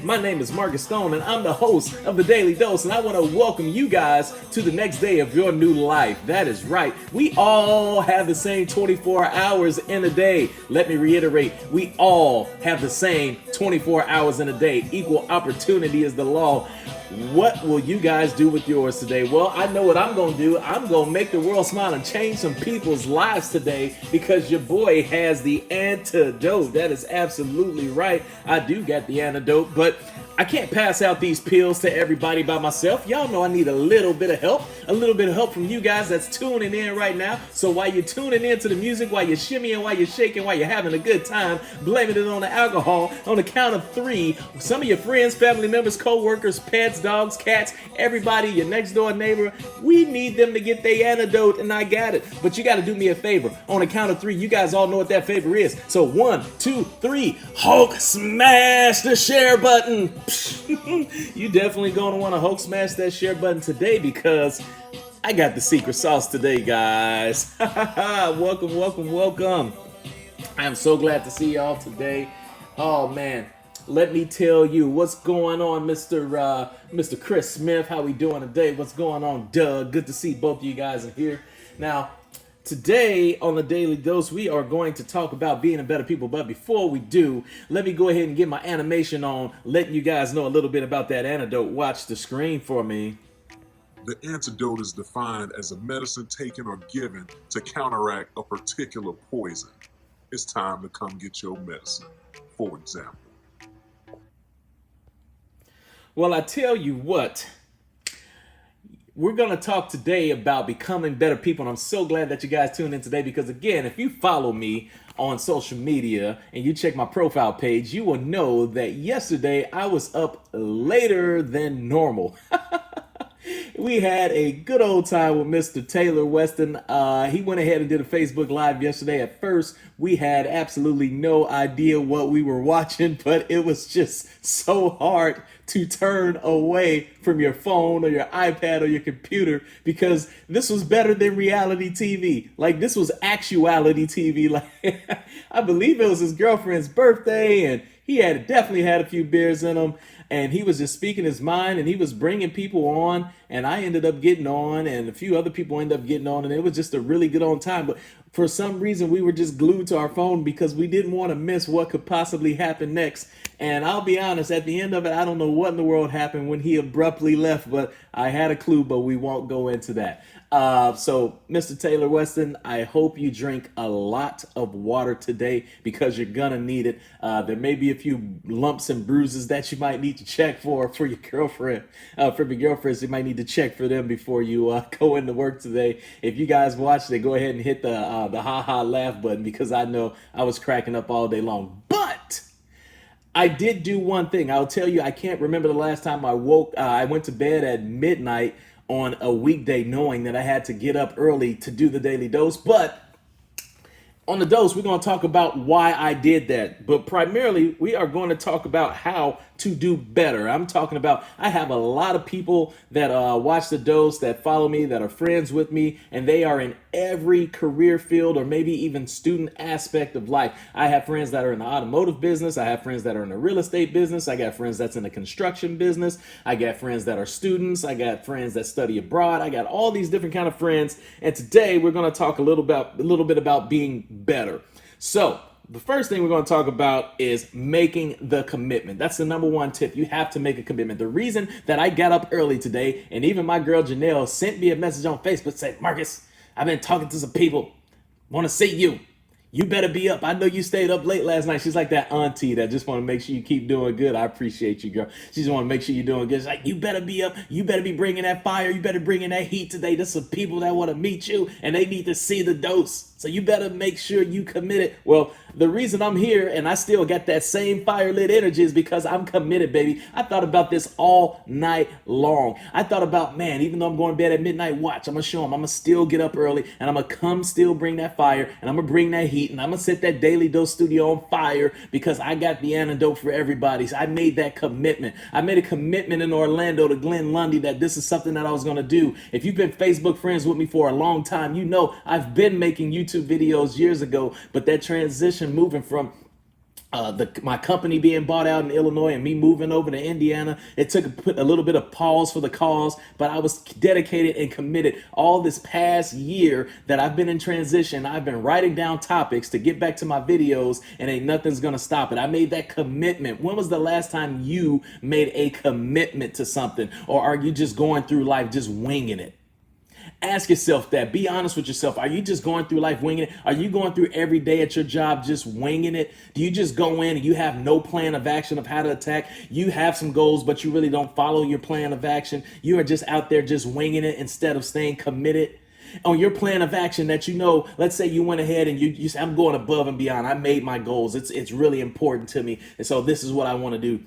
My name is Markiss Stone, and I'm the host of the Daily Dose, and I want to welcome you guys to the next day of your new life. That is right. We all have the same 24 hours in a day. Let me reiterate, we all have the same 24 hours in a day. Equal opportunity is the law. What will you guys do with yours today? Well, I know what I'm going to do. I'm going to make the world smile and change some people's lives today because your boy has the antidote. That is absolutely right. I do got the antidote, but I can't pass out these pills to everybody by myself. Y'all know I need a little bit of help from you guys that's tuning in right now. So while you're tuning in to the music, while you're shimmying, while you're shaking, while you're having a good time, blaming it on the alcohol, on the count of 3, some of your friends, family members, co-workers, pets, dogs, cats, everybody, your next door neighbor, we need them to get their antidote, and I got it. But you got to do me a favor. On the count of 3, you guys all know what that favor is. So 1, 2, 3, Hulk smash the share button. You definitely going to want to Hulk smash that share button today because I got the secret sauce today, guys. Welcome. I am so glad to see y'all today. Oh, man. Let me tell you what's going on, Mr. Chris Smith. How we doing today? What's going on, Doug? Good to see both of you guys are here. Now, today on the Daily Dose, we are going to talk about being a better people. But before we do, let me go ahead and get my animation on, letting you guys know a little bit about that antidote. Watch the screen for me. The antidote is defined as a medicine taken or given to counteract a particular poison. It's time to come get your medicine, for example. Well, I tell you what, we're going to talk today about becoming better people. And I'm so glad that you guys tuned in today because, again, if you follow me on social media and you check my profile page, you will know that yesterday I was up later than normal. We had a good old time with Mr. Taylor Weston. He went ahead and did a Facebook Live yesterday. At first, we had absolutely no idea what we were watching, but it was just so hard to turn away from your phone or your iPad or your computer because this was better than reality TV. Like, this was actuality TV. Like, I believe it was his girlfriend's birthday, and he had definitely had a few beers in him. And he was just speaking his mind, and he was bringing people on, and I ended up getting on, and a few other people ended up getting on, and it was just a really good on time. But for some reason, we were just glued to our phone because we didn't want to miss what could possibly happen next. And I'll be honest, at the end of it, I don't know what in the world happened when he abruptly left, but I had a clue, but we won't go into that. So, Mr. Taylor Weston, I hope you drink a lot of water today because you're gonna need it. There may be a few lumps and bruises that you might need to check for your girlfriend. For your girlfriends, you might need to check for them before you go into work today. If you guys watched it, go ahead and hit the ha-ha laugh button because I know I was cracking up all day long. But I did do one thing. I'll tell you, I can't remember the last time I went to bed at midnight on a weekday knowing that I had to get up early to do the Daily Dose. But on the dose, we're going to talk about why I did that. But primarily, we are going to talk about how to do better. I'm talking about, I have a lot of people that watch the dose, that follow me, that are friends with me, and they are in every career field or maybe even student aspect of life. I have friends that are in the automotive business. I have friends that are in the real estate business. I got friends that's in the construction business. I got friends that are students. I got friends that study abroad. I got all these different kind of friends. And today we're going to talk a little bit about being better. So the first thing we're going to talk about is making the commitment. That's the number one tip. You have to make a commitment. The reason that I got up early today, and even my girl Janelle sent me a message on Facebook saying, Markiss, I've been talking to some people, want to see you. You better be up. I know you stayed up late last night. She's like that auntie that just want to make sure you keep doing good. I appreciate you, girl. She just want to make sure you're doing good. She's like, you better be up. You better be bringing that fire. You better bring in that heat today. There's some people that want to meet you, and they need to see the dose. So you better make sure you committed. Well, the reason I'm here and I still got that same fire lit energy is because I'm committed, baby. I thought about this all night long. I thought about, man, even though I'm going to bed at midnight, watch, I'm going to show them. I'm going to still get up early and I'm going to come still bring that fire and I'm going to bring that heat and I'm going to set that Daily Dose studio on fire because I got the antidote for everybody. So I made that commitment. I made a commitment in Orlando to Glenn Lundy that this is something that I was going to do. If you've been Facebook friends with me for a long time, you know I've been making YouTube videos years ago, but that transition moving from My company being bought out in Illinois and me moving over to Indiana. It took a little bit of pause for the cause, but I was dedicated and committed all this past year that I've been in transition. I've been writing down topics to get back to my videos, and ain't nothing's gonna stop it. I made that commitment. When was the last time you made a commitment to something? Or are you just going through life just winging it? Ask yourself that. Be honest with yourself. Are you just going through life winging it? Are you going through every day at your job just winging it? Do you just go in and you have no plan of action of how to attack? You have some goals, but you really don't follow your plan of action. You are just out there just winging it instead of staying committed on your plan of action that let's say you went ahead and you say, I'm going above and beyond. I made my goals. It's really important to me. And so this is what I want to do.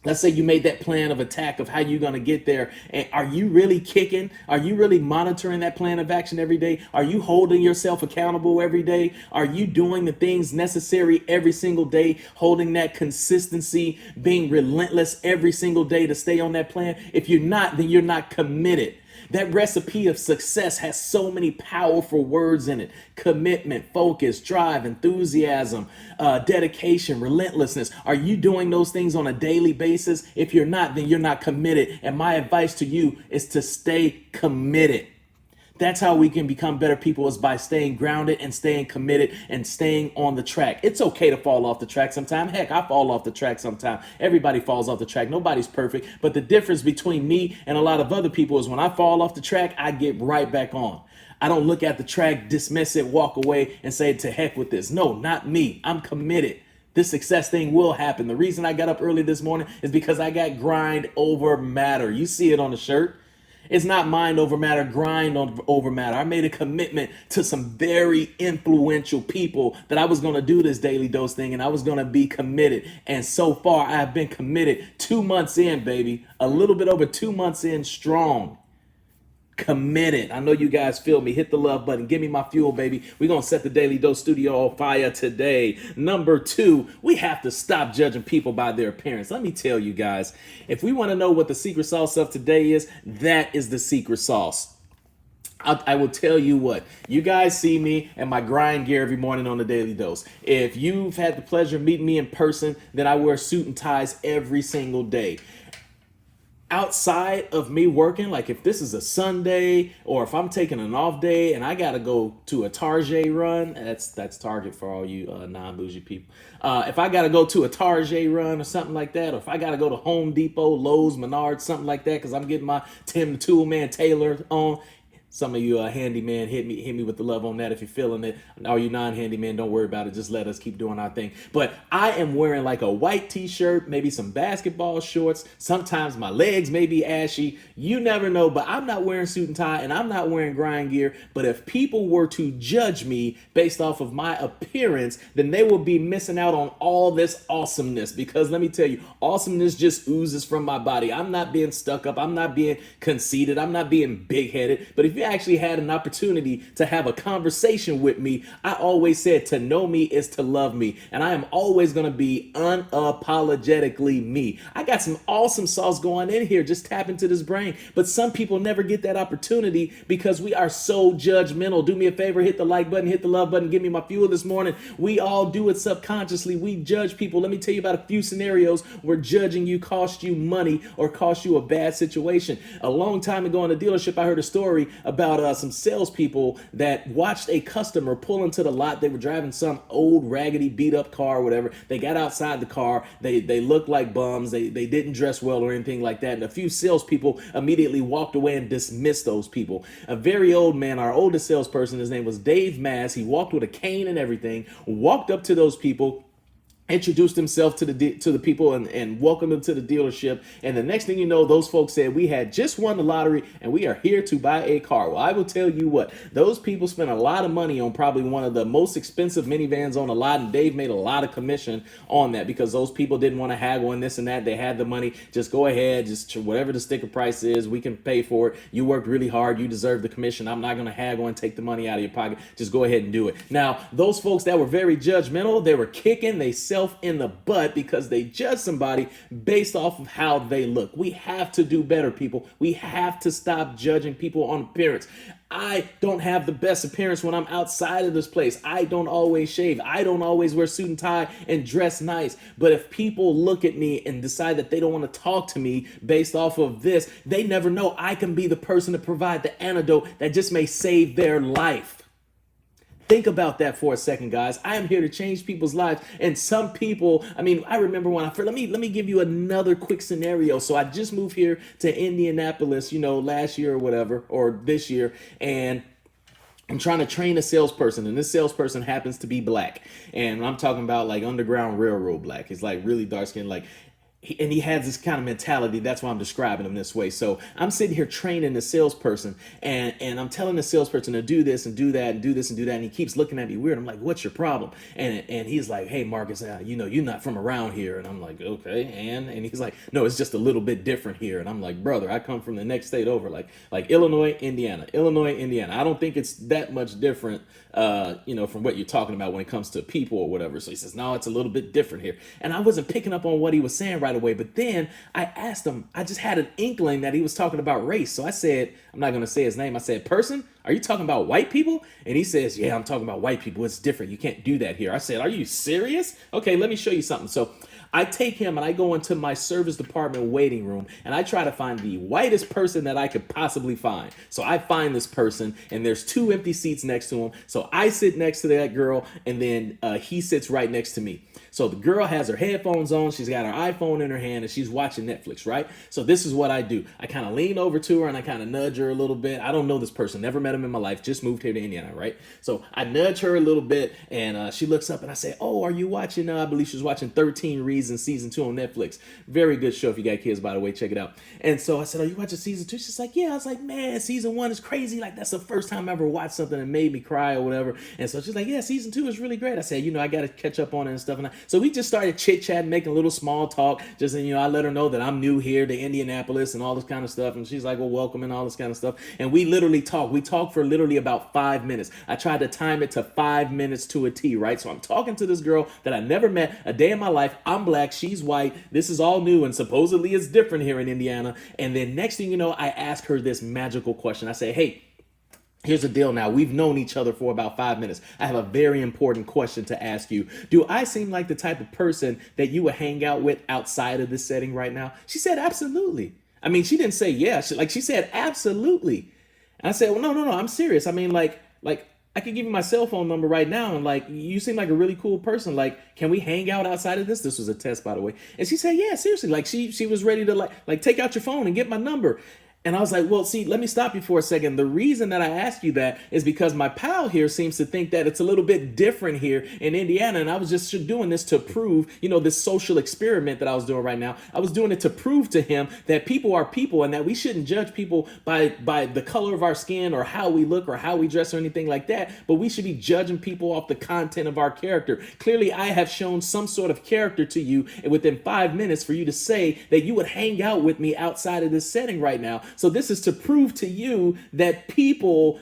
Let's say you made that plan of attack of how you're going to get there. And are you really kicking? Are you really monitoring that plan of action every day? Are you holding yourself accountable every day? Are you doing the things necessary every single day, holding that consistency, being relentless every single day to stay on that plan? If you're not, then you're not committed. That recipe of success has so many powerful words in it: commitment, focus, drive, enthusiasm, dedication, relentlessness. Are you doing those things on a daily basis? If you're not, then you're not committed. And my advice to you is to stay committed. That's how we can become better people, is by staying grounded and staying committed and staying on the track. It's okay to fall off the track sometime. Heck, I fall off the track sometime. Everybody falls off the track. Nobody's perfect. But the difference between me and a lot of other people is when I fall off the track, I get right back on. I don't look at the track, dismiss it, walk away and say, to heck with this. No, not me. I'm committed. This success thing will happen. The reason I got up early this morning is because I got grind over matter. You see it on the shirt. It's not mind over matter, grind over matter. I made a commitment to some very influential people that I was going to do this daily dose thing, and I was going to be committed. And so far, I have been committed 2 months in, baby. A little bit over 2 months in strong. Committed. I know you guys feel me. Hit the love button. Give me my fuel, baby. We're going to set the Daily Dose studio on fire today. Number 2, we have to stop judging people by their appearance. Let me tell you guys, if we want to know what the secret sauce of today is, that is the secret sauce. I will tell you what, you guys see me and my grind gear every morning on the Daily Dose. If you've had the pleasure of meeting me in person, then I wear suit and ties every single day. Outside of me working, like if this is a Sunday or if I'm taking an off day and I gotta go to a Target run, that's Target for all you non-bougie people. If I gotta go to a Target run or something like that, or if I gotta go to Home Depot, Lowe's, Menards, something like that, because I'm getting my Tim the Tool Man Taylor on. Some of you handyman, hit me with the love on that if you're feeling it. All you non-handyman, don't worry about it. Just let us keep doing our thing. But I am wearing like a white t-shirt, maybe some basketball shorts. Sometimes my legs may be ashy. You never know, but I'm not wearing suit and tie and I'm not wearing grind gear. But if people were to judge me based off of my appearance, then they will be missing out on all this awesomeness. Because let me tell you, awesomeness just oozes from my body. I'm not being stuck up. I'm not being conceited. I'm not being big-headed. But if you actually had an opportunity to have a conversation with me, I always said to know me is to love me. And I am always going to be unapologetically me. I got some awesome sauce going in here. Just tap into this brain. But some people never get that opportunity because we are so judgmental. Do me a favor, hit the like button, hit the love button, give me my fuel this morning. We all do it subconsciously. We judge people. Let me tell you about a few scenarios where judging you cost you money or cost you a bad situation. A long time ago in the dealership, I heard a story about some salespeople that watched a customer pull into the lot. They were driving some old, raggedy, beat-up car or whatever. They got outside the car. They looked like bums. They didn't dress well or anything like that. And a few salespeople immediately walked away and dismissed those people. A very old man, our oldest salesperson, his name was Dave Mass. He walked with a cane and everything, walked up to those people, introduced himself to the people and welcomed them to the dealership. And the next thing you know, those folks said, we had just won the lottery and we are here to buy a car. Well, I will tell you what, those people spent a lot of money on probably one of the most expensive minivans on the lot. And Dave made a lot of commission on that because those people didn't want to haggle and this and that. They had the money. Just go ahead. Just whatever the sticker price is, we can pay for it. You worked really hard. You deserve the commission. I'm not going to haggle and take the money out of your pocket. Just go ahead and do it. Now, those folks that were very judgmental, they were kicking, they sell themselves in the butt because they judge somebody based off of how they look. We have to do better, people. We have to stop judging people on appearance. I don't have the best appearance when I'm outside of this place. I don't always shave. I don't always wear suit and tie and dress nice. But if people look at me and decide that they don't want to talk to me based off of this, they never know I can be the person to provide the antidote that just may save their life. Think about that for a second, guys. I am here to change people's lives. And some people, I mean, I remember when I first, let me give you another quick scenario. So I just moved here to Indianapolis, last year or whatever, or this year. And I'm trying to train a salesperson, and this salesperson happens to be black. And I'm talking about like Underground Railroad black. He's like really dark skinned, like, and he has this kind of mentality. That's why I'm describing him this way. So I'm sitting here training the salesperson, and I'm telling the salesperson to do this and do that and do this and do that. And he keeps looking at me weird. I'm like, what's your problem? And he's like, hey, Marcus, you're not from around here. And I'm like, okay. And he's like, no, it's just a little bit different here. And I'm like, brother, I come from the next state over, like Illinois, Indiana. I don't think it's that much different, from what you're talking about when it comes to people or whatever. So he says, no, it's a little bit different here. And I wasn't picking up on what he was saying right away. But then I asked him, I just had an inkling that he was talking about race. So I said, I'm not going to say his name. I said, person, are you talking about white people? And he says, yeah, I'm talking about white people. It's different. You can't do that here. I said, are you serious? Okay, let me show you something. So I take him and I go into my service department waiting room and I try to find the whitest person that I could possibly find. So I find this person and there's 2 empty seats next to him. So I sit next to that girl and then he sits right next to me. So the girl has her headphones on, she's got her iPhone in her hand, and she's watching Netflix, right? So this is what I do. I kind of lean over to her, and I kind of nudge her a little bit. I don't know this person, never met him in my life, just moved here to Indiana, right? So I nudge her a little bit, and she looks up, and I say, oh, are you watching, I believe she was watching 13 Reasons Season 2 on Netflix. Very good show if you got kids, by the way, check it out. And so I said, are you watching Season 2? She's like, yeah. I was like, man, Season 1 is crazy. Like, that's the first time I ever watched something that made me cry or whatever. And so she's like, yeah, Season 2 is really great. I said, I got to catch up on it and stuff. And so we just started chit-chat, making a little small talk. Just, I let her know that I'm new here to Indianapolis and all this kind of stuff. And she's like, well, welcome and all this kind of stuff. And we literally talk. We talked for literally about 5 minutes. I tried to time it to 5 minutes to a T, right? So I'm talking to this girl that I never met a day in my life. I'm black. She's white. This is all new. And supposedly it's different here in Indiana. And then next thing you know, I ask her this magical question. I say, hey, here's the deal now. We've known each other for about 5 minutes. I have a very important question to ask you. Do I seem like the type of person that you would hang out with outside of this setting right now? She said, absolutely. I mean, she didn't say yeah. She said, absolutely. And I said, well, no, I'm serious. I mean, like I could give you my cell phone number right now. And you seem like a really cool person. Like, can we hang out outside of this? This was a test, by the way. And she said, yeah, seriously. Like she was ready to like take out your phone and get my number. And I was like, well, see, let me stop you for a second. The reason that I asked you that is because my pal here seems to think that it's a little bit different here in Indiana. And I was just doing this to prove, this social experiment that I was doing right now. I was doing it to prove to him that people are people and that we shouldn't judge people by the color of our skin or how we look or how we dress or anything like that. But we should be judging people off the content of our character. Clearly, I have shown some sort of character to you within 5 minutes for you to say that you would hang out with me outside of this setting right now. So this is to prove to you that people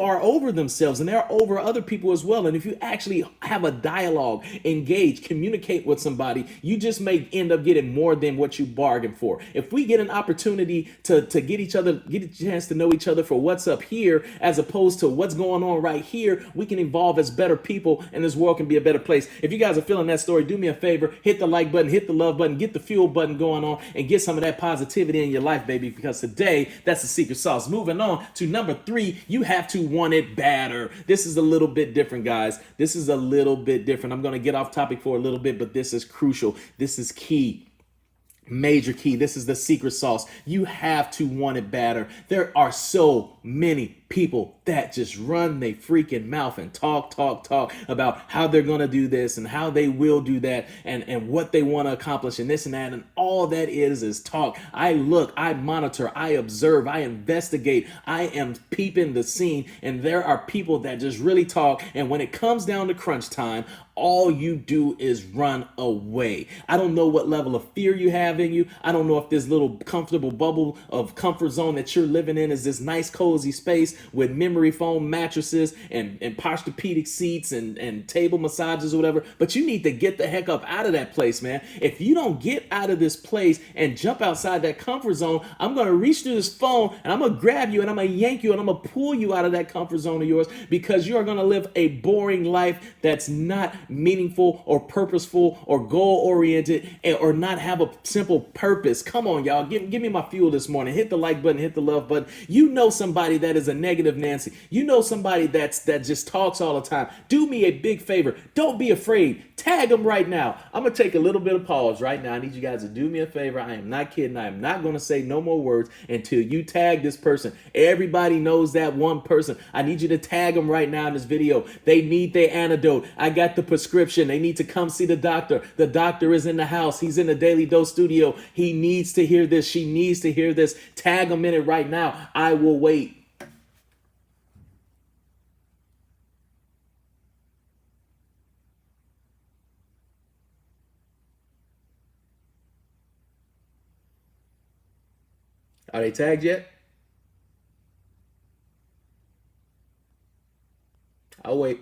are over themselves and they're over other people as well. And if you actually have a dialogue, engage, communicate with somebody, you just may end up getting more than what you bargained for. If we get an opportunity to get a chance to know each other for what's up here, as opposed to what's going on right here, we can evolve as better people and this world can be a better place. If you guys are feeling that story, do me a favor, hit the like button, hit the love button, get the fuel button going on and get some of that positivity in your life, baby, because today that's the secret sauce. Moving on to number 3, you have to want it badder. This is a little bit different, guys. This is a little bit different. I'm going to get off topic for a little bit, but this is crucial. This is key. Major key. This is the secret sauce. You have to want it badder. There are so many people that just run their freaking mouth and talk about how they're going to do this and how they will do that and what they want to accomplish and this and that. And all that is talk. I look, I monitor, I observe, I investigate, I am peeping the scene. And there are people that just really talk. And when it comes down to crunch time, all you do is run away. I don't know what level of fear you have in you. I don't know if this little comfortable bubble of comfort zone that you're living in is this nice cozy space with memory foam mattresses and posturepedic seats and table massages or whatever, but you need to get the heck up out of that place, man. If you don't get out of this place and jump outside that comfort zone, I'm going to reach through this phone and I'm going to grab you and I'm going to yank you and I'm going to pull you out of that comfort zone of yours, because you are going to live a boring life that's not meaningful or purposeful or goal oriented or not have a simple purpose. Come on, y'all. Give me my fuel this morning. Hit the like button, hit the love button. You know somebody that is a negative Nancy. You know somebody that just talks all the time. Do me a big favor. Don't be afraid. Tag them right now. I'm going to take a little bit of pause right now. I need you guys to do me a favor. I am not kidding. I am not going to say no more words until you tag this person. Everybody knows that one person. I need you to tag them right now in this video. They need their antidote. I got the prescription. They need to come see the doctor. The doctor is in the house. He's in the Daily Dose studio. He needs to hear this. She needs to hear this. Tag them in it right now. I will wait. Are they tagged yet? I'll wait.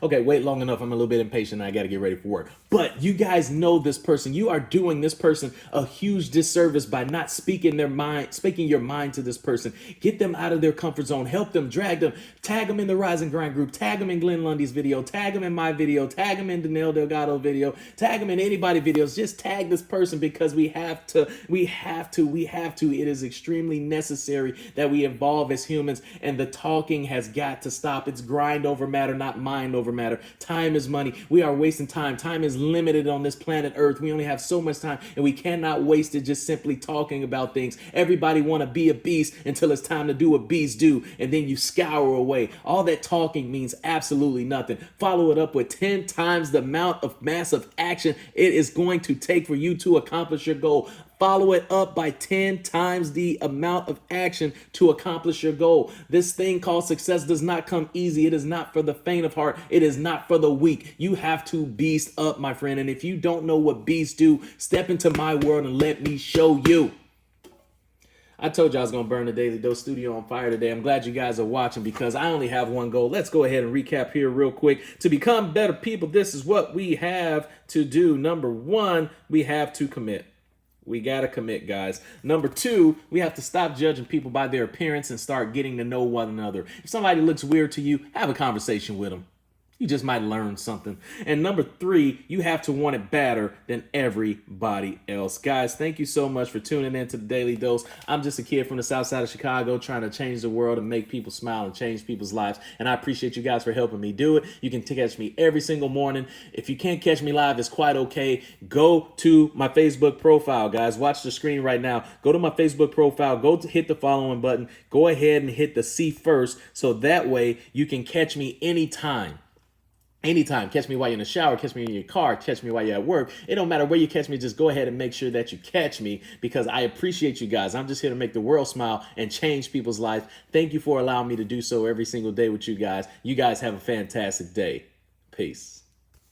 Okay, wait long enough. I'm a little bit impatient and I got to get ready for work. But you guys know this person. You are doing this person a huge disservice by not speaking your mind to this person. Get them out of their comfort zone. Help them, drag them, tag them in the Rise and Grind group, tag them in Glenn Lundy's video, tag them in my video, tag them in Danelle Delgado video, tag them in anybody videos. Just tag this person, because we have to. It is extremely necessary that we evolve as humans, and the talking has got to stop. It's grind over matter, not mind over matter. Time is money. We are wasting time. Time is limited on this planet Earth. We only have so much time, and we cannot waste it just simply talking about things. Everybody want to be a beast until it's time to do what beasts do, and then you scour away. All that talking means absolutely nothing. Follow it up with 10 times the amount of massive action it is going to take for you to accomplish your goal. Follow it up by 10 times the amount of action to accomplish your goal. This thing called success does not come easy. It is not for the faint of heart. It is not for the weak. You have to beast up, my friend. And if you don't know what beasts do, step into my world and let me show you. I told you I was going to burn the Daily Dose studio on fire today. I'm glad you guys are watching, because I only have one goal. Let's go ahead and recap here real quick. To become better people, this is what we have to do. Number one, we have to commit. We got to commit, guys. Number two, we have to stop judging people by their appearance and start getting to know one another. If somebody looks weird to you, have a conversation with them. You just might learn something. And number three, you have to want it better than everybody else. Guys, thank you so much for tuning in to the Daily Dose. I'm just a kid from the south side of Chicago trying to change the world and make people smile and change people's lives. And I appreciate you guys for helping me do it. You can catch me every single morning. If you can't catch me live, it's quite okay. Go to my Facebook profile, guys. Watch the screen right now. Go to my Facebook profile. Go to hit the following button. Go ahead and hit the see first, so that way you can catch me anytime. Anytime. Catch me while you're in the shower, catch me in your car, catch me while you're at work. It don't matter where you catch me, just go ahead and make sure that you catch me, because I appreciate you guys. I'm just here to make the world smile and change people's lives. Thank you for allowing me to do so every single day with you guys. You guys have a fantastic day. Peace.